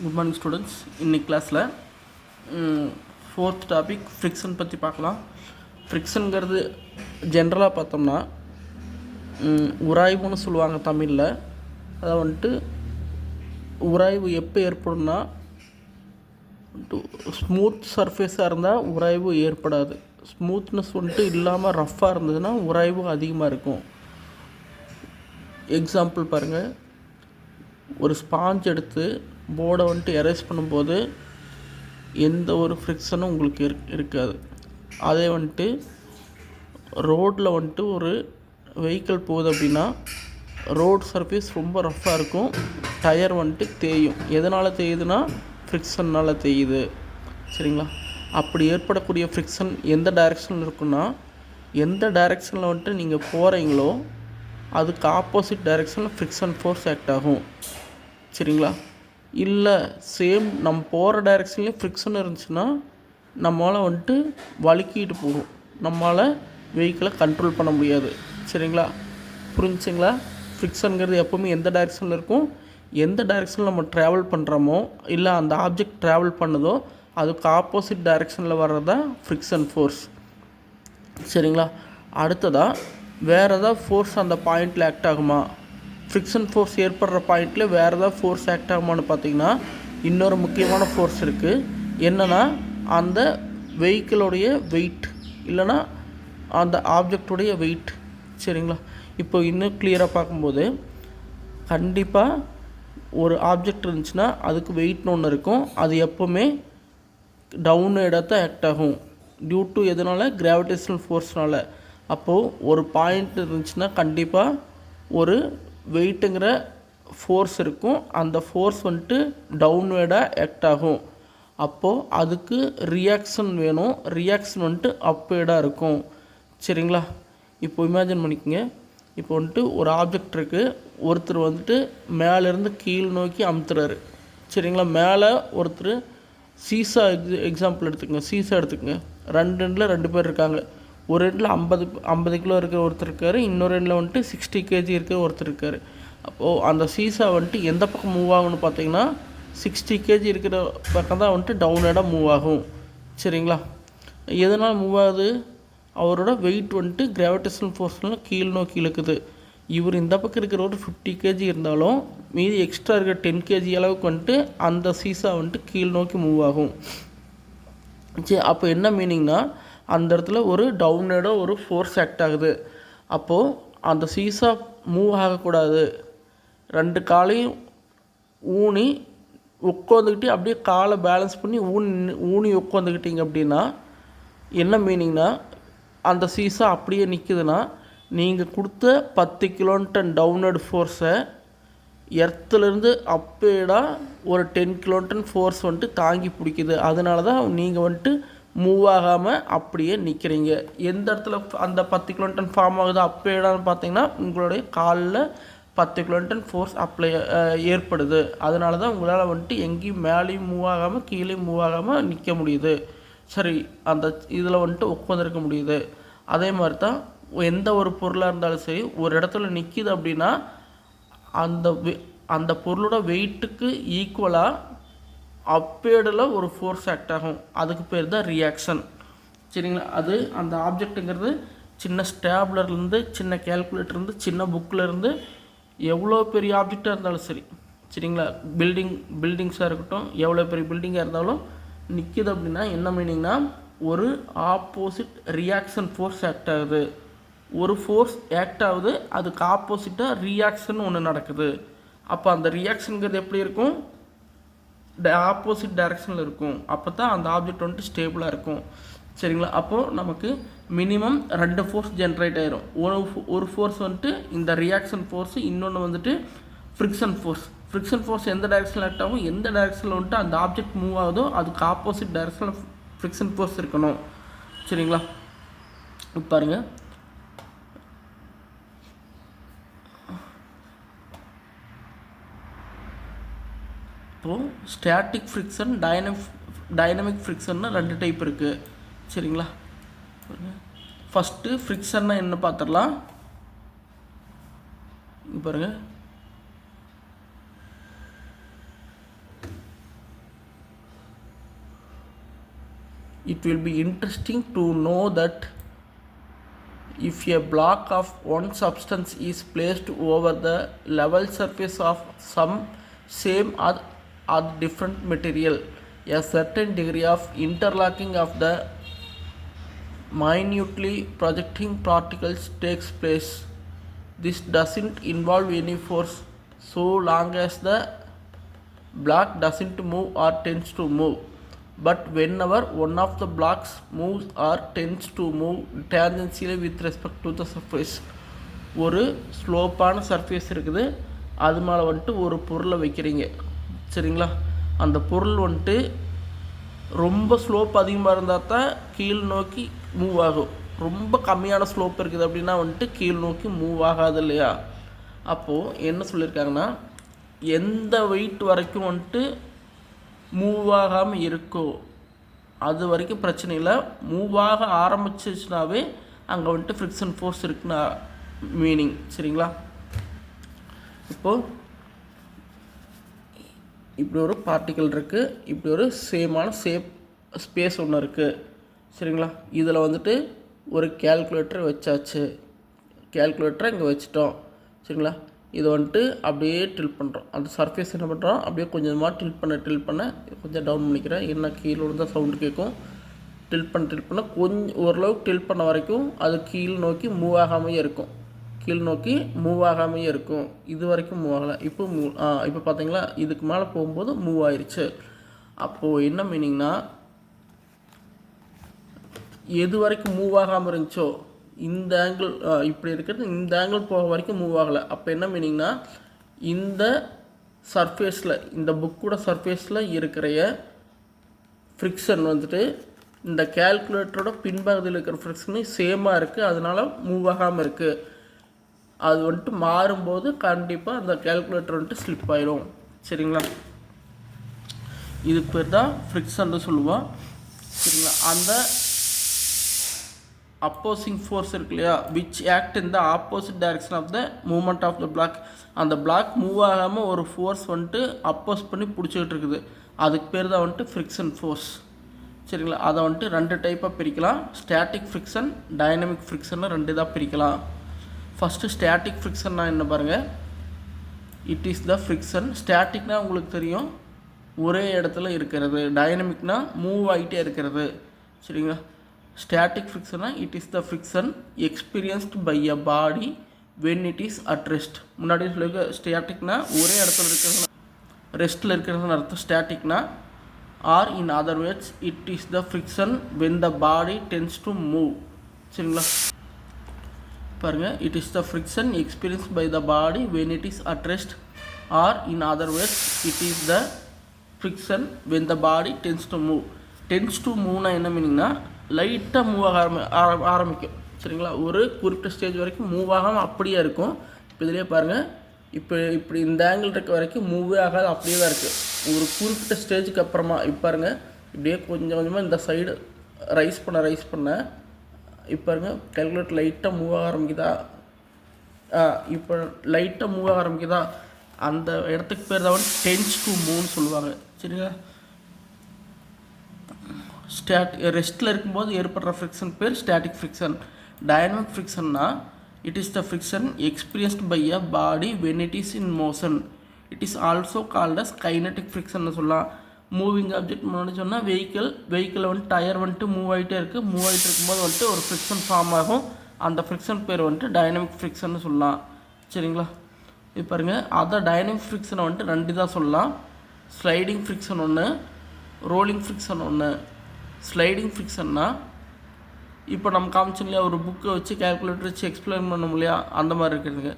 Good morning students. இன்னைக்கு கிளாஸில் fourth topic friction பற்றி பார்க்கலாம். ஃப்ரிக்ஷனுங்கிறது ஜென்ரலாக பார்த்தோம்னா உராய்வுன்னு சொல்லுவாங்க தமிழில். அதை வந்துட்டு உராய்வு எப்போ ஏற்படும்னா ஸ்மூத் சர்ஃபேஸாக இருந்தால் உராய்வு ஏற்படாது. ஸ்மூத்னஸ் வந்துட்டு இல்லாமல் ரஃப்பாக இருந்ததுன்னா உராய்வு அதிகமாக இருக்கும். எக்ஸாம்பிள் பாருங்கள், ஒரு ஸ்பாஞ்ச் எடுத்து போர்டை வந்துட்டு எரேஸ் பண்ணும்போது எந்த ஒரு ஃப்ரிக்ஷனும் உங்களுக்கு இருக்காது. அதே வந்துட்டு ரோட்டில் வந்துட்டு ஒரு வெஹிக்கிள் போகுது அப்படின்னா ரோட் சர்ஃபேஸ் ரொம்ப ரஃப்பாக இருக்கும், டயர் வந்துட்டு தேயும். எதனால் தேயுதுன்னா ஃப்ரிக்ஷன்னால் தேயுது. சரிங்களா? அப்படி ஏற்படக்கூடிய ஃப்ரிக்ஷன் எந்த டைரெக்ஷனில் இருக்குன்னா, எந்த டைரெக்ஷனில் வந்துட்டு நீங்கள் போகிறீங்களோ அதுக்கு ஆப்போசிட் டைரெக்ஷனில் ஃப்ரிக்ஷன் ஃபோர்ஸ் ஆக்ட் ஆகும். சரிங்களா? இல்லை சேம் நம்ம போகிற டைரெக்ஷன்லேயும் ஃப்ரிக்ஷன் இருந்துச்சுன்னா நம்மளால் வந்துட்டு வழுக்கிட்டு போகும், நம்மளால் வெஹிக்கிளை கண்ட்ரோல் பண்ண முடியாது. சரிங்களா? புரிஞ்சுங்களா? ஃப்ரிக்ஷனுங்கிறது எப்போவுமே எந்த டைரெக்ஷனில் இருக்கும், எந்த டைரெக்ஷனில் நம்ம ட்ராவல் பண்ணுறோமோ இல்லை அந்த ஆப்ஜெக்ட் ட்ராவல் பண்ணுதோ அதுக்கு ஆப்போசிட் டைரெக்ஷனில் வர்றது தான் ஃப்ரிக்ஷன் ஃபோர்ஸ். சரிங்களா? அடுத்ததாக வேறு ஏதாவது ஃபோர்ஸ் அந்த பாயிண்டில் ஆக்ட் ஆகுமா? ஃப்ரிக்ஷன் ஃபோர்ஸ் ஏற்படுற பாயிண்டில் வேறு ஏதாவது ஃபோர்ஸ் ஆக்ட் ஆகுமான்னு பார்த்தீங்கன்னா இன்னொரு முக்கியமான ஃபோர்ஸ் இருக்குது. என்னென்னா அந்த வெஹிக்கிளுடைய வெயிட் இல்லைனா அந்த ஆப்ஜெக்டுடைய வெயிட். சரிங்களா? இப்போ இன்னும் கிளியராக பார்க்கும்போது கண்டிப்பாக ஒரு ஆப்ஜெக்ட் இருந்துச்சுன்னா அதுக்கு வெயிட்னு ஒன்று இருக்கும். அது எப்போவுமே டவுன் இடத்த ஆக்ட் ஆகும் டியூ டு எதனால்? கிராவிடேஷனல் ஃபோர்ஸ்னால். அப்போது ஒரு பாயிண்ட் இருந்துச்சுன்னா கண்டிப்பாக ஒரு வெயிட்டுங்கிற ஃபோர்ஸ் இருக்கும். அந்த ஃபோர்ஸ் வந்துட்டு டவுன்வேர்டாக ஆக்ட் ஆகும். அப்போது அதுக்கு ரியாக்ஷன் வேணும். ரியாக்ஷன் வந்துட்டு அப்வேர்டாக இருக்கும். சரிங்களா? இப்போ இமேஜின் பண்ணிக்கோங்க, இப்போ வந்துட்டு ஒரு ஆப்ஜெக்ட் இருக்குது, ஒருத்தர் வந்துட்டு மேலேருந்து கீழ் நோக்கி அமுத்துறாரு. சரிங்களா? மேலே ஒருத்தர் சீசா எக்ஸாம்பிள் எடுத்துக்கங்க, சீசா எடுத்துக்கங்க. ரெண்டு எண்டில் ரெண்டு பேர் இருக்காங்க. ஒரு எண்டில் 50 கிலோ இருக்கிற ஒருத்தர் இருக்கார், இன்னொரு எண்டில் வந்துட்டு 60 kg இருக்கிற ஒருத்தர் இருக்கார். அப்போது அந்த சீசா வந்துட்டு எந்த பக்கம் மூவ் ஆகும்னு பார்த்தீங்கன்னா 60 kg இருக்கிற பக்கம் தான் வந்துட்டு டவுனடாக மூவ் ஆகும். சரிங்களா? எதனால் மூவ் ஆகுது? அவரோட வெயிட் வந்துட்டு கிராவிடேஷனல் ஃபோர்ஸ்னால் கீழ் நோக்கி இழுக்குது. இவர் இந்த பக்கம் இருக்கிற ஒரு 50 kg இருந்தாலும் மீதி எக்ஸ்ட்ரா இருக்கிற 10 kg அளவுக்கு வந்துட்டு அந்த சீசா வந்துட்டு கீழ் நோக்கி மூவ் ஆகும். சரி, அப்போ என்ன மீனிங்னா அந்த இடத்துல ஒரு டவுனோட ஒரு ஃபோர்ஸ் ஆக்ட் ஆகுது. அப்போது அந்த சீசா மூவ் ஆகக்கூடாது. ரெண்டு காலையும் ஊனி உட்காந்துக்கிட்டு அப்படியே காலை பேலன்ஸ் பண்ணி ஊனி உட்காந்துக்கிட்டிங்க அப்படின்னா என்ன மீனிங்னா அந்த சீசா அப்படியே நிற்குதுன்னா நீங்கள் கொடுத்த 10 கிலோன்டன் டவுன்வர்டு ஃபோர்ஸை எர்த்துலேருந்து அப்பேடாக ஒரு 10 கிலோன்டன் ஃபோர்ஸ் வந்துட்டு தாங்கி பிடிக்குது. அதனால தான் நீங்கள் வந்துட்டு மூவ் ஆகாமல் அப்படியே நிற்கிறீங்க. எந்த இடத்துல அந்த 10 கிலோன்டன் ஃபார்ம் ஆகுது அப்பேடான்னு பார்த்தீங்கன்னா உங்களுடைய காலில் 10 கிலோன்டன் ஃபோர்ஸ் ஏற்படுது. அதனால தான் உங்களால் வந்துட்டு எங்கேயும் மேலேயும் மூவ் ஆகாமல் கீழேயும் மூவ் ஆகாமல் நிற்க முடியுது. சரி, அந்த இதில் வந்துட்டு உட்காந்துருக்க முடியுது. அதே மாதிரி தான் எந்த ஒரு பொருளாக இருந்தாலும் சரி, ஒரு இடத்துல நிற்கிது அப்படின்னா அந்த பொருளோட வெயிட்டுக்கு ஈக்குவலாக அப்பேடில் ஒரு ஃபோர்ஸ் ஆக்ட் ஆகும். அதுக்கு பேர் தான் ரியாக்ஷன். சரிங்களா? அது அந்த ஆப்ஜெக்ட்டுங்கிறது சின்ன ஸ்டேப்லர்லேருந்து சின்ன கேல்குலேட்டர்லேருந்து சின்ன புக்கிலேருந்து எவ்வளோ பெரிய ஆப்ஜெக்டாக இருந்தாலும் சரி, சரிங்களா, பில்டிங்ஸாக இருக்கட்டும், எவ்வளோ பெரிய பில்டிங்காக இருந்தாலும் நிற்கிது அப்படின்னா என்ன மீனிங்னா ஒரு ஆப்போசிட் ரியாக்ஷன் ஃபோர்ஸ் ஆக்ட் ஆகுது. ஒரு ஃபோர்ஸ் ஆக்ட் ஆகுது, அதுக்கு ஆப்போசிட்டாக ரியாக்ஷன் ஒன்று நடக்குது. அப்போ அந்த ரியாக்ஷனுங்கிறது எப்படி இருக்கும்? ஆப்போசிட் டைரெக்ஷனில் இருக்கும். அப்போ தான் அந்த ஆப்ஜெக்ட் வந்துட்டு ஸ்டேபிளாக இருக்கும். சரிங்களா? அப்போது நமக்கு மினிமம் 2 ஃபோர்ஸ் ஜென்ரேட் ஆயிரும். ஒரு ஃபோர்ஸ் வந்துட்டு இந்த ரியாக்ஷன் ஃபோர்ஸு, இன்னொன்று வந்துட்டு ஃப்ரிக்ஷன் ஃபோர்ஸ். ஃப்ரிக்ஷன் ஃபோர்ஸ் எந்த டைரெக்ஷனில் ஆக்ட் ஆகும், எந்த டைரெக்ஷனில் வந்துட்டு அந்த ஆப்ஜெக்ட் மூவ் ஆகுதோ அதுக்கு ஆப்போசிட் டைரெக்ஷனில் ஃப்ரிக்ஷன் ஃபோர்ஸ் இருக்கணும். சரிங்களா? இப்போ பாருங்கள், இப்போது ஸ்டாட்டிக் ஃப்ரிக்ஷன், டைனமிக் ஃப்ரிக்ஷன்னு 2 டைப் இருக்குது. சரிங்களா? ஃபஸ்ட்டு ஃப்ரிக்ஷன்னா என்ன பார்த்துடலாம். இங்கே பாருங்கள், it will be interesting to know that if a block of one substance is placed over the level surface of some same or different material, a certain degree of interlocking of the minutely projecting particles takes place. This doesn't involve any force so long as the block doesn't move or tends to move. But whenever one of the blocks moves or tends to move tangentially with respect to the surface, ஒரு ஸ்லோப்பான surface இருக்குது, அது மேலே வந்துட்டு ஒரு பொருளை வைக்கிறீங்க சரிங்களா. அந்த பொருள் வந்துட்டு ரொம்ப ஸ்லோப் அதிகமாக இருந்தால் தான் கீழ் நோக்கி மூவ் ஆகும். ரொம்ப கம்மியான ஸ்லோப் இருக்குது அப்படின்னா வந்துட்டு கீழ் நோக்கி மூவ் ஆகாது இல்லையா. அப்போது என்ன சொல்லியிருக்காங்கன்னா, எந்த வெயிட் வரைக்கும் வந்துட்டு மூவ் ஆகாமல் இருக்கோ அது வரைக்கும் பிரச்சனை இல்லை. மூவ் ஆக ஆரம்பிச்சிச்சுனாவே அங்கே வந்துட்டு ஃப்ரிக்ஷன் ஃபோர்ஸ் இருக்குன்னு மீனிங் சரிங்களா. இப்போது இப்படி ஒரு பார்ட்டிக்கல் இருக்குது, இப்படி ஒரு சேமான ஸ்பேஸ் ஒன்று இருக்குது சரிங்களா. இதில் வந்துட்டு ஒரு கேல்குலேட்டர் வச்சாச்சு, கேல்குலேட்டரை இங்கே வச்சுட்டோம் சரிங்களா. இதை வந்துட்டு அப்படியே டில்ட் பண்ணுறோம். அந்த சர்ஃபேஸ் என்ன பண்ணுறோம், அப்படியே கொஞ்சமாக டில்ட் பண்ண கொஞ்சம் டவுன் பண்ணிக்கிறேன். என்ன கீழே விழுந்தால் சவுண்டு கேட்கும். டில்ட் பண்ண கொஞ்சம் ஓரளவுக்கு டில்ட் பண்ண வரைக்கும் அது கீழ் நோக்கி மூவ் ஆகாமையே இருக்கும், கீழ் நோக்கி மூவ் ஆகாமையே இருக்கும். இது வரைக்கும் மூவ் ஆகலை. இப்போ பார்த்தீங்களா, இதுக்கு மேலே போகும்போது மூவ் ஆயிடுச்சு. அப்போது என்ன மீனிங்னா, எது வரைக்கும் மூவ் ஆகாமல் இருந்துச்சோ இந்த ஆங்கிள் இப்படி இருக்கிறது, இந்த ஆங்கிள் போக வரைக்கும் மூவ் ஆகலை. அப்போ என்ன மீனிங்னா, இந்த சர்ஃபேஸில் இந்த புக்கோட சர்ஃபேஸில் இருக்கிற ஃப்ரிக்ஷன் வந்துட்டு இந்த கேல்குலேட்டரோட பின்பகுதியில் இருக்கிற ஃப்ரிக்ஷனு சேமாக இருக்குது, அதனால் மூவ் ஆகாமல் இருக்குது. அது வந்துட்டு மாறும்போது கண்டிப்பாக அந்த கேல்குலேட்டர் வந்துட்டு ஸ்லிப் ஆயிடும் சரிங்களா. இதுக்கு பேர் தான் ஃப்ரிக்ஷன் சொல்லுவோம் சரிங்களா. அந்த அப்போசிங் ஃபோர்ஸ் இருக்கு இல்லையா, which act in the opposite direction of the movement of the block. அந்த பிளாக் மூவ் ஆகாமல் ஒரு ஃபோர்ஸ் வந்துட்டு அப்போஸ் பண்ணி பிடிச்சிக்கிட்டு இருக்குது, அதுக்கு பேர் தான் வந்துட்டு ஃப்ரிக்ஷன் ஃபோர்ஸ் சரிங்களா. அதை வந்துட்டு ரெண்டு டைப்பாக பிரிக்கலாம், ஸ்டாட்டிக் ஃப்ரிக்ஷன், டைனமிக் ஃப்ரிக்ஷன் ரெண்டு இதாக பிரிக்கலாம். ஃபஸ்ட்டு ஸ்டாட்டிக் ஃப்ரிக்ஷன்னா என்ன பாருங்கள், இட் இஸ் த ஃப்ரிக்ஷன். ஸ்டாட்டிக்னால் உங்களுக்கு தெரியும் ஒரே இடத்துல இருக்கிறது, டைனமிக்னா மூவ் ஆகிட்டே இருக்கிறது சரிங்களா. ஸ்டாட்டிக் ஃப்ரிக்ஷனா it is the friction experienced by a body when it is at rest. முன்னாடி சொல்லியிருக்க ஸ்டாட்டிக்னா ஒரே இடத்துல இருக்கிறது, ரெஸ்ட்டில் இருக்கிறதுன்னு அர்த்தம் ஸ்டாட்டிக்னா. Or in other words it is the friction when the body tends to move சரிங்களா. பாருங்கள், it is the friction experience by the body when it is at rest. Or in other words it is the friction when the body tends to move. Tends to மூவ்னா என்ன மீனிங்னா, லைட்டாக move ஆக ஆரம்பிக்கும் சரிங்களா. ஒரு குறிப்பிட்ட stage வரைக்கும் move ஆகாமல் அப்படியே இருக்கும். இப்போ இதிலே பாருங்கள், இப்படி இந்த ஆங்கிள் இருக்க வரைக்கும் மூவே ஆகாது, அப்படியே தான் இருக்குது. ஒரு குறிப்பிட்ட ஸ்டேஜுக்கு அப்புறமா இப்போ பாருங்கள், இப்படியே கொஞ்சம் கொஞ்சமாக இந்த சைடு ரைஸ் பண்ண இப்போ பாருங்கள், கேல்குலேட்டர் லைட்டாக மூவ் ஆக ஆரம்பிக்குதா. இப்போ லைட்டாக மூவ் ஆக ஆரம்பிக்குதா, அந்த இடத்துக்கு பேர் தான் டென்ஸ் டு மூவ்னு சொல்லுவாங்க சரிங்களா. ரெஸ்ட்டில் இருக்கும்போது ஏற்படுற ஃப்ரிக்ஷன் பேர் ஸ்டாட்டிக் ஃப்ரிக்ஷன். டைனமிக் ஃப்ரிக்ஷன்னா it is the friction experienced by a body when it is in motion. It is also called as kinetic friction சொல்லலாம். மூவிங் ஆப்ஜெக்ட் முன்னாடி சொன்னால் வெஹிக்கிள் வந்துட்டு டயர் வந்துட்டு மூவ் ஆகிட்டே இருக்கும்போது வந்துட்டு ஒரு ஃப்ரிக்ஷன் ஃபார்ம் ஆகும். அந்த ஃப்ரிக்ஷன் பேர் வந்துட்டு டைனமிக் ஃப்ரிக்ஷன் சொல்லலாம் சரிங்களா. இப்போ பாருங்கள், அதை டைனமிக் ஃப்ரிக்ஷனை வந்துட்டு ரெண்டு தான் சொல்லலாம். ஸ்லைடிங் ஃப்ரிக்ஷன் ஒன்று, ரோலிங் ஃப்ரிக்ஷன் ஒன்று. ஸ்லைடிங் ஃப்ரிக்ஷன்னா இப்போ நம்ம காமிச்சோம் இல்லையா, ஒரு புக்கை வச்சு கேல்குலேட்டர் வச்சு எக்ஸ்பிளைன் பண்ணோம் இல்லையா, அந்த மாதிரி இருக்குதுங்க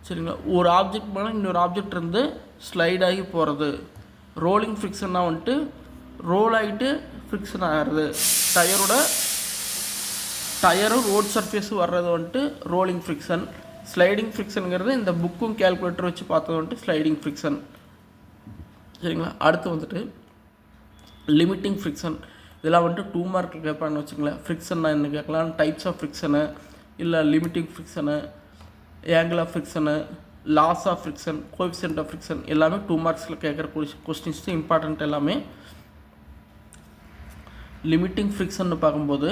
சரிங்களா. ஒரு ஆப்ஜெக்ட் மேலே இன்னொரு ஆப்ஜெக்ட் இருந்து ஸ்லைட் ஆகி போகிறது. ரோலிங் ஃப்ரிக்ஷன்னா வந்துட்டு ரோல் ஆகிட்டு ஃப்ரிக்ஷன் ஆகிறது. டயரும் ரோட் சர்ஃபேஸும் வர்றது வந்துட்டு ரோலிங் ஃப்ரிக்ஷன். ஸ்லைடிங் ஃப்ரிக்ஷனுங்கிறது இந்த புக்கும் கேல்குலேட்டர் வச்சு பார்த்தது வந்துட்டு ஸ்லைடிங் ஃப்ரிக்ஷன் சரிங்களா. அடுத்து வந்துட்டு லிமிட்டிங் ஃப்ரிக்ஷன். இதெல்லாம் வந்துட்டு 2 மார்க்கில் கேட்பான்னு வச்சுங்களேன். ஃப்ரிக்ஷன்னா என்ன கேட்கலாம், டைப்ஸ் ஆஃப் ஃப்ரிக்ஷனு, இல்லை limiting friction, angle of friction, laws of friction, coefficient of friction எல்லாமே 2 மார்க்ஸில் கேட்குற கொஸ்டின்ஸ் இம்பார்ட்டண்ட் எல்லாமே. லிமிட்டிங் ஃப்ரிக்ஷன்னு பார்க்கும்போது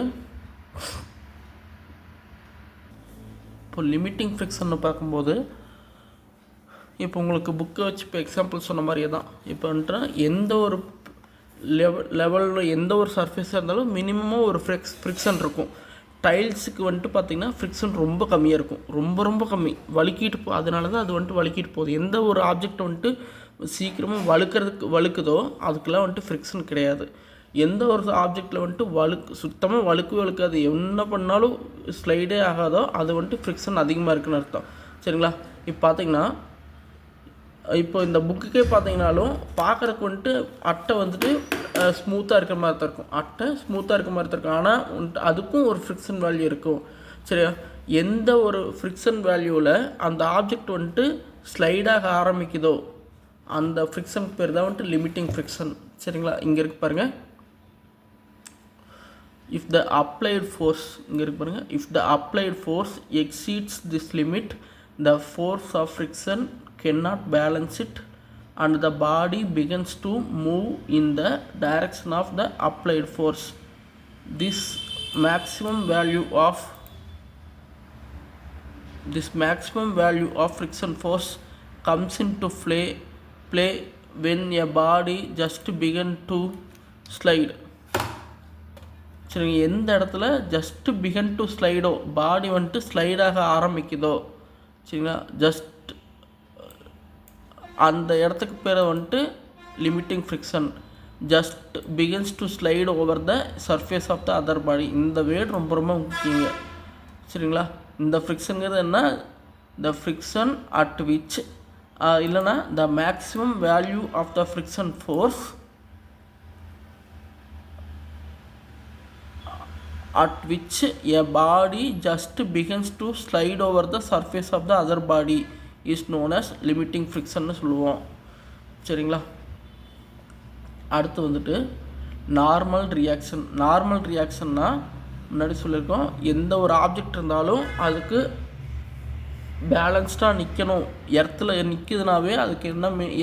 இப்போ உங்களுக்கு புக்கை வச்சு இப்போ எக்ஸாம்பிள் சொன்ன மாதிரியே தான். இப்போ வந்துட்டு எந்த ஒரு லெவலில் எந்த ஒரு சர்ஃபேஸாக இருந்தாலும் மினிமமாக ஒரு ஃப்ரிக்ஷன் இருக்கும். டைல்ஸுக்கு வந்துட்டு பார்த்திங்கன்னா ஃப்ரிக்ஷன் ரொம்ப கம்மியாக இருக்கும், ரொம்ப கம்மி. வழுக்கிட்டு அதனால தான் அது வந்துட்டு வழுக்கிட்டு போகுது. எந்த ஒரு ஆப்ஜெக்ட் வந்துட்டு சீக்கிரமாக வழுக்குதோ அதுக்கெல்லாம் வந்துட்டு ஃப்ரிக்ஷன் கிடையாது. எந்த ஒரு ஆப்ஜெக்டில் வந்துட்டு சுத்தமாக வழுக்காது, என்ன பண்ணாலும் ஸ்லைடே ஆகாதோ அது வந்துட்டு ஃப்ரிக்ஷன் அதிகமாக இருக்குன்னு அர்த்தம். சரிங்களா? இப்போ பார்த்திங்கன்னா இப்போ இந்த புக்குக்கே பார்த்தீங்கன்னாலும் பார்க்குறதுக்கு வந்துட்டு அட்டை வந்துட்டு ஸ்மூத்தாக இருக்கிற மாதிரி தான் இருக்கும். ஆனால் அதுக்கும் ஒரு ஃப்ரிக்ஷன் வேல்யூ இருக்கும். சரியா? எந்த ஒரு ஃப்ரிக்ஷன் வேல்யூவில் அந்த ஆப்ஜெக்ட் வந்துட்டு ஸ்லைடாக ஆரம்பிக்குதோ அந்த ஃப்ரிக்ஷன் பேர் தான் வந்துட்டு லிமிட்டிங் ஃப்ரிக்ஷன். சரிங்களா? இங்கே இருக்கு பாருங்கள். If the applied force exceeds this limit, the force of friction cannot balance it and the body begins to move in the direction of the applied force. This maximum value of friction force comes into play when a body just begin to slide. சரி, எந்த இடத்துல just begin to ஸ்லைடோ body வந்துட்டு ஸ்லைடாக ஆரம்பிக்குதோ, சரிங்களா, just அந்த இடத்துக்கு பேர் வந்துட்டு limiting friction. Just begins to slide over the surface of the other body. இந்த வேர்டு ரொம்ப முக்கியங்க. சரிங்களா? இந்த ஃப்ரிக்ஷனுங்கிறது என்ன? த ஃப்ரிக்ஷன் அட் விச் இல்லைனா the maximum value of the friction force at which a body just begins to slide over the surface of the other body is known as limiting friction சொல்லுவோம். சரிங்களா? அடுத்து வந்துட்டு நார்மல் ரியாக்ஷன்னா முன்னாடி சொல்லியிருக்கோம், எந்த ஒரு object இருந்தாலும் அதுக்கு பேலன்ஸ்டாக நிற்கணும். எர்த்தில் நிற்குதுனாவே அதுக்கு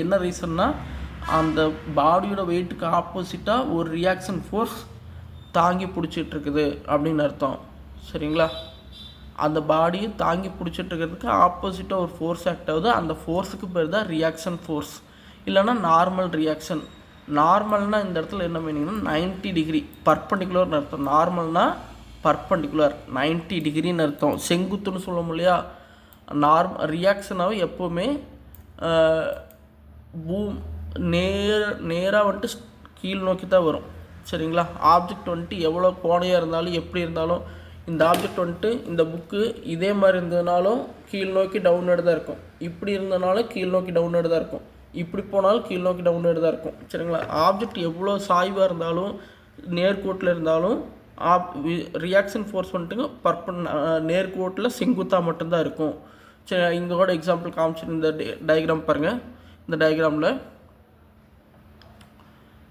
என்ன ரீசன்னா அந்த பாடியோட வெயிட்டுக்கு ஆப்போசிட்டாக ஒரு ரியாக்ஷன் ஃபோர்ஸ் தாங்கி பிடிச்சிட்ருக்குது அப்படின்னு அர்த்தம். சரிங்களா? அந்த பாடியை தாங்கி பிடிச்சிட்ருக்கிறதுக்கு ஆப்போசிட்டாக ஒரு ஃபோர்ஸ் ஆக்ட் ஆகுது. அந்த ஃபோர்ஸுக்கு பேர் தான் ரியாக்ஷன் ஃபோர்ஸ், இல்லைனா நார்மல் ரியாக்ஷன். நார்மல்னால் இந்த இடத்துல என்ன மீனிங்னா 90 டிகிரி பர்பண்டிகுலர்னு அர்த்தம். நார்மல்னால் பர்பண்டிகுலர் 90 டிகிரின்னு அர்த்தம். செங்குத்துன்னு சொல்லுவோம் இல்லையா? ரியாக்ஷனாகவே எப்போவுமே நேராக வந்துட்டு கீழ் நோக்கி தான் வரும். சரிங்களா? ஆப்ஜெக்ட் வந்துட்டு எவ்வளோ கோணையாக இருந்தாலும் எப்படி இருந்தாலும், இந்த ஆப்ஜெக்ட் வந்துட்டு இந்த புக்கு இதே மாதிரி இருந்ததுனாலும் கீழ் நோக்கி டவுன்வர்டு தான் இருக்கும், இப்படி இருந்ததுனாலும் கீழ் நோக்கி டவுன்வர்டு தான் இருக்கும், இப்படி போனாலும் கீழ் நோக்கி டவுன்வர்டு தான் இருக்கும். சரிங்களா? ஆப்ஜெக்ட் எவ்வளோ சாய்வாக இருந்தாலும் நேர்கோட்டில் இருந்தாலும் ரியாக்ஷன் ஃபோர்ஸ் வந்துட்டு நேர்கோட்டில் செங்குத்தாக மட்டும்தான் இருக்கும். சரி, இங்கே கூட எக்ஸாம்பிள் காமிச்சிட்டு இந்த டயக்ராம் பாருங்கள். இந்த டயக்ராமில்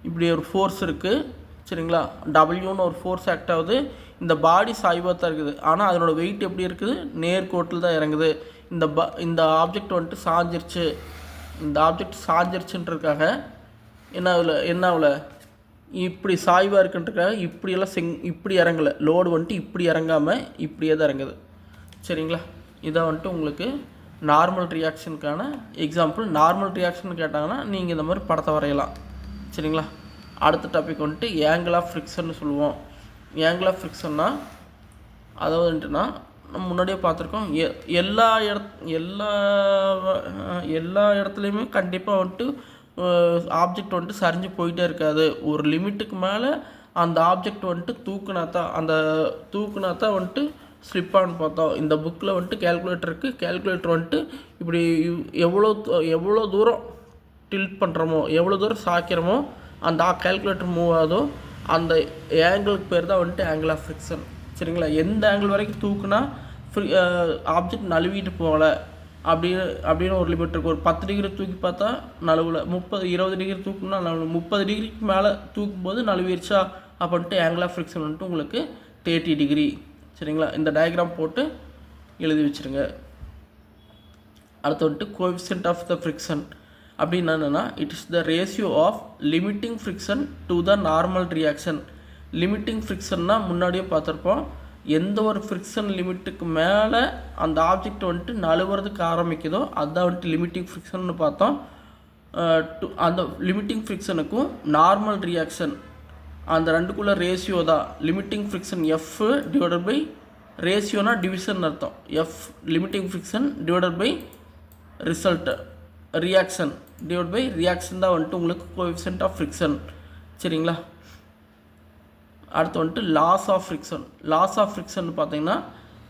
இப்படி ஒரு ஃபோர்ஸ் இருக்குது. சரிங்களா? டபிள்யூன்னு ஒரு ஃபோர்ஸ் ஆக்ட் ஆகுது. இந்த பாடி சாய்வாக தான் இருக்குது, ஆனால் அதனோட வெயிட் எப்படி இருக்குது? நேர்கோட்டில் தான் இறங்குது. இந்த ஆப்ஜெக்ட் வந்துட்டு சாஞ்சிருச்சு. இந்த ஆப்ஜெக்ட் சாஞ்சிருச்சுன்றதுக்காக என்ன ஆகல இப்படி சாய்வாக இருக்குன்றதுக்காக இப்படி இறங்கலை. லோடு வந்துட்டு இப்படி இறங்காமல் இப்படியே தான் இறங்குது. சரிங்களா? இதை வந்துட்டு உங்களுக்கு நார்மல் ரியாக்ஷனுக்கான எக்ஸாம்பிள். நார்மல் ரியாக்ஷன் கேட்டாங்கன்னா நீங்கள் இந்த மாதிரி படத்தை வரையலாம். சரிங்களா? அடுத்த டாபிக் வந்துட்டு ஆங்கிள் ஆஃப் ஃப்ரிக்ஷன்னு சொல்லுவோம். ஆங்கிள் ஆஃப் ஃப்ரிக்ஷன்னா அதாவது வந்துட்டுனா நம்ம முன்னாடியே பார்த்துருக்கோம், எல்லா இடத்துலையுமே கண்டிப்பாக வந்துட்டு ஆப்ஜெக்ட் வந்துட்டு சரிஞ்சு போயிட்டே இருக்காது. ஒரு லிமிட்டுக்கு மேலே அந்த ஆப்ஜெக்ட் வந்துட்டு தூக்குனா தான் வந்துட்டு ஸ்லிப்பான்னு பார்த்தோம். இந்த புக்கில் வந்துட்டு கேல்குலேட்டர் வந்துட்டு இப்படி எவ்வளோ தூரம் டில்ட் பண்ணுறோமோ, எவ்வளோ தூரம் சாய்க்கிறோமோ அந்த கேல்குலேட்டர் மூவ் ஆகுதோ அந்த ஆங்கிளுக்கு பேர் தான் வந்துட்டு ஆங்கிள் ஆஃப் ஃப்ரிக்ஷன். சரிங்களா? எந்த ஆங்கிள் வரைக்கும் தூக்குனா ஆப்ஜெக்ட் நழுவிட்டு போகலை அப்படின்னு ஒரு லிமிட் இருக்குது. ஒரு 10 டிகிரி தூக்கி பார்த்தா நழுவில், 20 டிகிரி தூக்குனா நழுவு, 30 டிகிரிக்கு மேலே தூக்கும்போது நழுவிடுச்சா அப்படின்ட்டு ஆங்கிள் ஆஃப் ஃப்ரிக்ஷன் வந்துட்டு உங்களுக்கு 30 டிகிரி. சரிங்களா? இந்த டயக்ராம் போட்டு எழுதி வச்சுருங்க. அடுத்து வந்துட்டு கோஎஃபிஷியன்ட் ஆஃப் த ஃப்ரிக்ஷன் அப்படின்னா என்னென்னா, it is the ratio of limiting friction to the normal reaction limiting ஃப்ரிக்ஷன்னா முன்னாடியே பார்த்துருப்போம். எந்த ஒரு ஃப்ரிக்ஷன் லிமிட்டுக்கு மேலே அந்த ஆப்ஜெக்ட் வந்துட்டு நழுவுறதுக்கு ஆரம்பிக்குதோ அதுதான் வந்துட்டு லிமிட்டிங் ஃப்ரிக்ஷன்னு பார்த்தோம். அந்த லிமிட்டிங் ஃப்ரிக்ஷனுக்கும் நார்மல் ரியாக்ஷன் அந்த ரெண்டுக்குள்ளே ரேஷியோ தான் limiting friction F divided by ரேஷியோனா டிவிஷன் அர்த்தம். F limiting friction divided by result reaction divide by reaction தான் வந்துட்டு உங்களுக்கு கோஎஃபிஷியன்ட் ஆஃப் ஃப்ரிக்ஷன். சரிங்களா? அடுத்து வந்துட்டு laws of friction. Laws of friction பார்த்தீங்கன்னா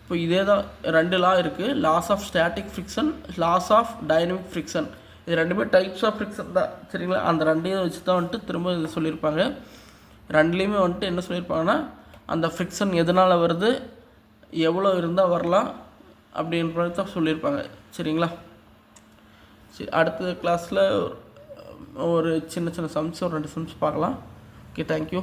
இப்போ இதே தான் 2 லா இருக்குது. Laws of static friction, laws of dynamic friction. இது ரெண்டுமே டைப்ஸ் ஆஃப் ஃப்ரிக்ஷன் தான். சரிங்களா? அந்த ரெண்டையும் வச்சு தான் வந்துட்டு திரும்ப இது சொல்லியிருப்பாங்க. ரெண்டுலேயுமே வந்துட்டு என்ன சொல்லியிருப்பாங்கன்னா அந்த ஃப்ரிக்ஷன் எதனால் வருது, எவ்வளோ இருந்தால் வரலாம் அப்படின்றது தான் சொல்லியிருப்பாங்க. சரிங்களா? சரி, அடுத்த கிளாஸில் ஒரு சின்ன சின்ன சம்ஸ் ஒரு 2 சம்ஸ் பார்க்கலாம். Okay, thank you.